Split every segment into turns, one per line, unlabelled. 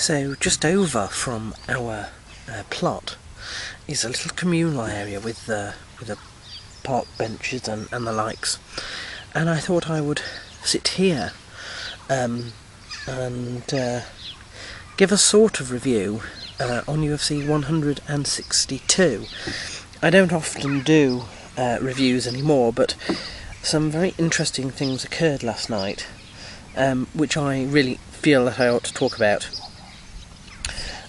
So just over from our plot is a little communal area with the park benches and the likes, and I thought I would sit here and give a sort of review on UFC 162. I don't often do reviews anymore, but some very interesting things occurred last night, which I really feel that I ought to talk about.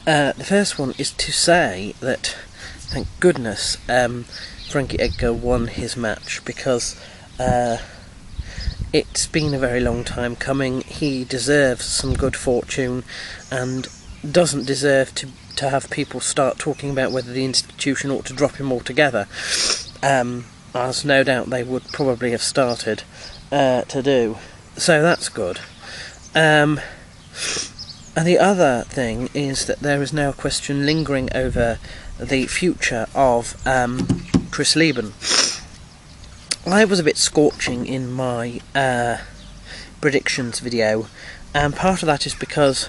The first one is to say that, thank goodness, Frankie Edgar won his match, because it's been a very long time coming. He deserves some good fortune and doesn't deserve to have people start talking about whether the institution ought to drop him altogether, as no doubt they would probably have started to do. So that's good. And the other thing is that there is now a question lingering over the future of Chris Lieben. I was a bit scorching in my predictions video, and part of that is because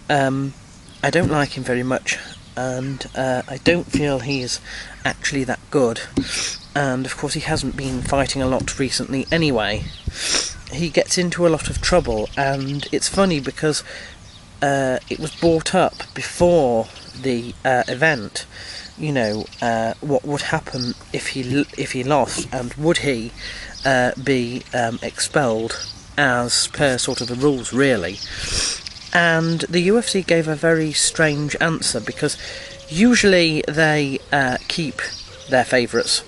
I don't like him very much, and I don't feel he's actually that good, and of course he hasn't been fighting a lot recently anyway. He gets into a lot of trouble, and it's funny because it was brought up before the event, you know, what would happen if he lost, and would he be expelled as per sort of the rules, really. And the UFC gave a very strange answer, because usually they keep their favourites,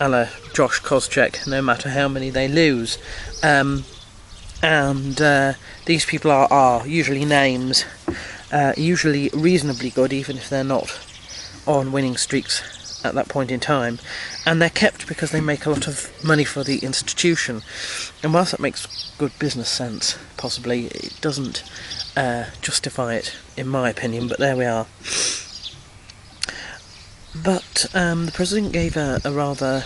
a la Josh Koscheck, no matter how many they lose. And these people are usually names, usually reasonably good, even if they're not on winning streaks at that point in time, and they're kept because they make a lot of money for the institution. And whilst that makes good business sense, possibly, it doesn't justify it, in my opinion, but there we are. But the president gave a rather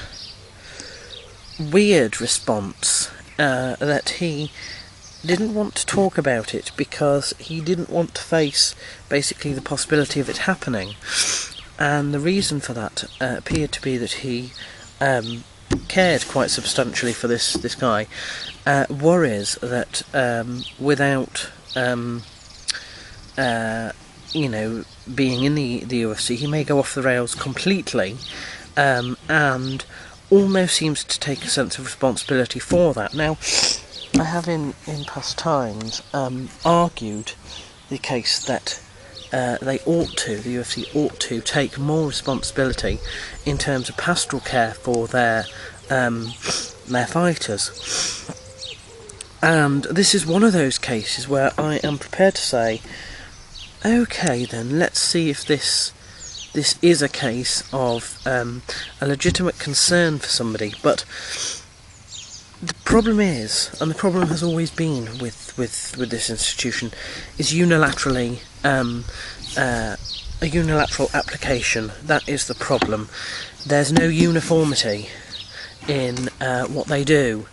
weird response, that he didn't want to talk about it because he didn't want to face basically the possibility of it happening. And the reason for that appeared to be that he cared quite substantially for this guy, worries that without you know, being in the UFC, he may go off the rails completely, and almost seems to take a sense of responsibility for that. Now, I have in past times argued the case that the UFC ought to take more responsibility in terms of pastoral care for their fighters. And this is one of those cases where I am prepared to say, okay then, let's see if this is a case of a legitimate concern for somebody. But the problem is, and the problem has always been with this institution, is unilaterally a unilateral application. That is the problem. There's no uniformity in what they do.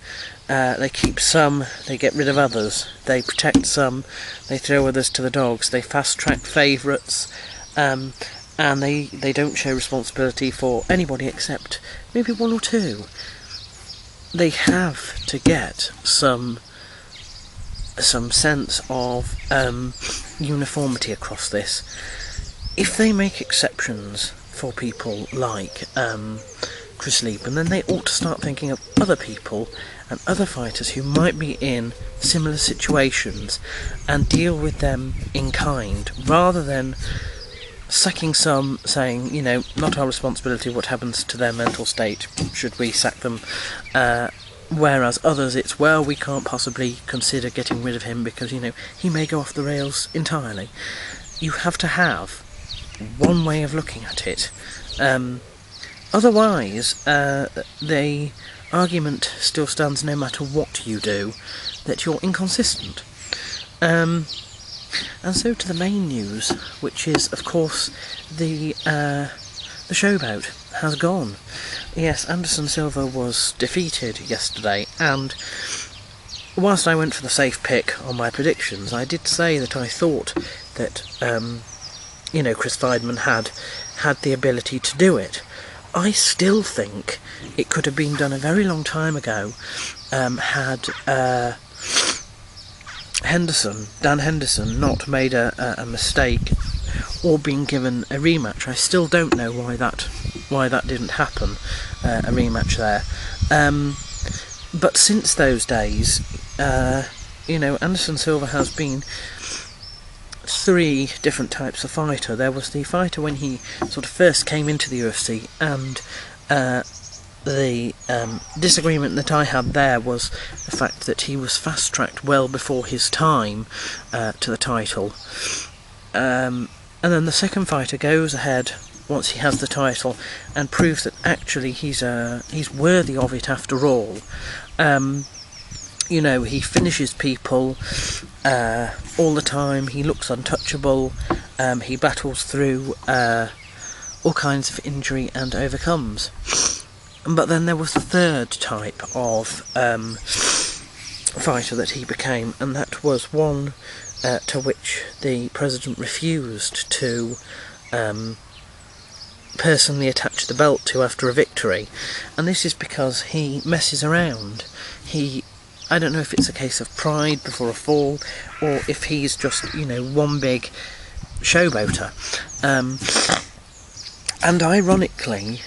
They keep some, they get rid of others. They protect some, they throw others to the dogs. They fast-track favourites, and they don't show responsibility for anybody except maybe one or two. They have to get some sense of uniformity across this. If they make exceptions for people like Chris Lieben, then they ought to start thinking of other people and other fighters who might be in similar situations and deal with them in kind, rather than sacking some, saying, you know, not our responsibility what happens to their mental state, should we sack them, whereas others it's, well, we can't possibly consider getting rid of him because, you know, he may go off the rails entirely. You have to have one way of looking at it. Otherwise, the argument still stands, no matter what you do, that you're inconsistent. And so to the main news, which is, of course, the showboat has gone. Yes, Anderson Silva was defeated yesterday, and whilst I went for the safe pick on my predictions, I did say that I thought that Chris Weidman had the ability to do it. I still think it could have been done a very long time ago, had Dan Henderson not made a mistake or been given a rematch. I still don't know why that didn't happen, a rematch there. But since those days, Anderson Silva has been 3 different types of fighter. There was the fighter when he sort of first came into the UFC, and the disagreement that I had there was the fact that he was fast-tracked well before his time to the title. And then the second fighter goes ahead once he has the title and proves that actually he's worthy of it after all. He finishes people all the time, he looks untouchable, he battles through all kinds of injury and overcomes. But then there was the third type of fighter that he became, and that was one to which the president refused to personally attach the belt to after a victory. And this is because he messes around. I don't know if it's a case of pride before a fall, or if he's just, one big showboater. And ironically,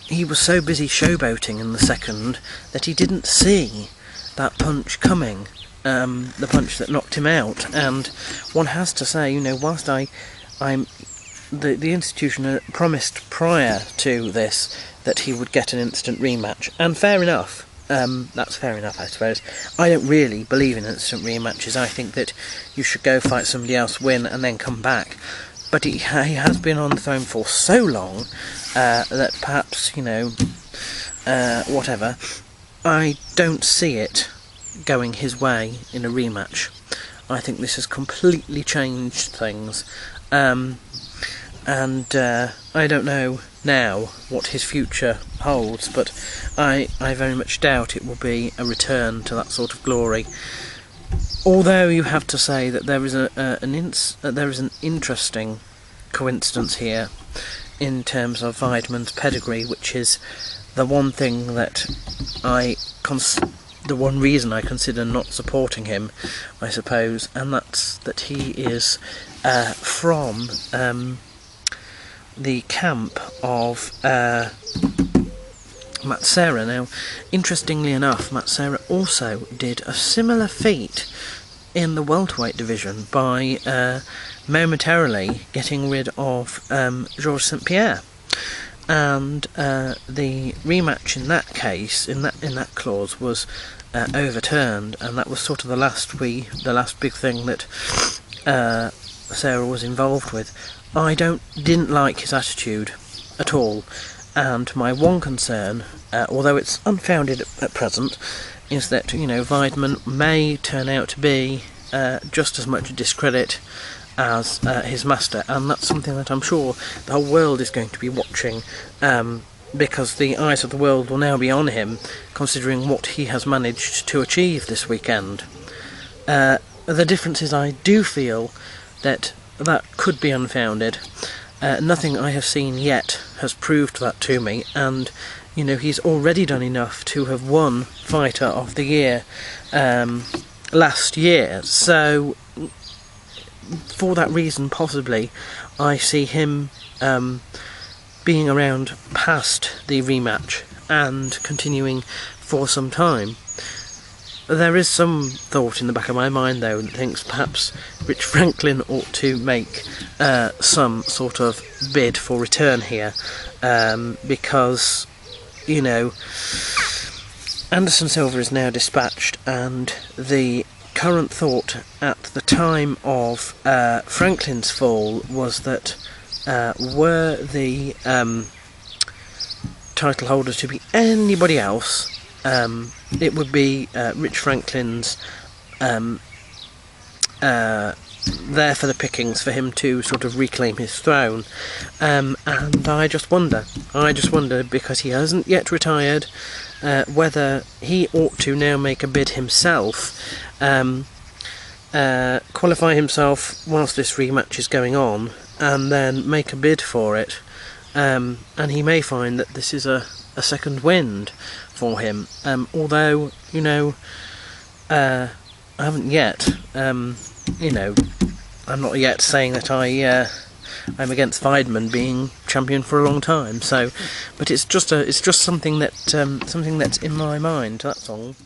he was so busy showboating in the second that he didn't see that punch coming, the punch that knocked him out. And one has to say, whilst the institution promised prior to this that he would get an instant rematch, and fair enough. That's fair enough, I suppose. I don't really believe in instant rematches. I think that you should go fight somebody else, win, and then come back. But he has been on the throne for so long that perhaps, whatever, I don't see it going his way in a rematch. I think this has completely changed things. And I don't know now what his future holds, but I very much doubt it will be a return to that sort of glory. Although you have to say that there is an interesting coincidence here in terms of Weidman's pedigree, which is the one thing that the one reason I consider not supporting him, I suppose, and that's that he is from the camp of Matt Serra. Now, interestingly enough, Matt Serra also did a similar feat in the welterweight division by momentarily getting rid of Georges St. Pierre, and the rematch in that case, in that clause, was overturned, and that was sort of the last big thing that Serra was involved with. I didn't like his attitude at all, and my one concern, although it's unfounded at present, is that Weidman may turn out to be just as much a discredit as his master, and that's something that I'm sure the whole world is going to be watching, because the eyes of the world will now be on him, considering what he has managed to achieve this weekend. The difference is, I do feel that could be unfounded. Nothing I have seen yet has proved that to me, and he's already done enough to have won Fighter of the Year last year, so for that reason possibly I see him being around past the rematch and continuing for some time. There is some thought in the back of my mind, though, that thinks perhaps Rich Franklin ought to make some sort of bid for return here, because, Anderson Silva is now dispatched, and the current thought at the time of Franklin's fall was that were the title holder to be anybody else, it would be Rich Franklin's there for the pickings for him to sort of reclaim his throne, and I just wonder because he hasn't yet retired, whether he ought to now make a bid himself, qualify himself whilst this rematch is going on, and then make a bid for it. And he may find that this is a second wind for him. Although, you know, I haven't yet, you know, I'm not yet saying that I'm against Weidman being champion for a long time. So, but it's just something that something that's in my mind. That's all.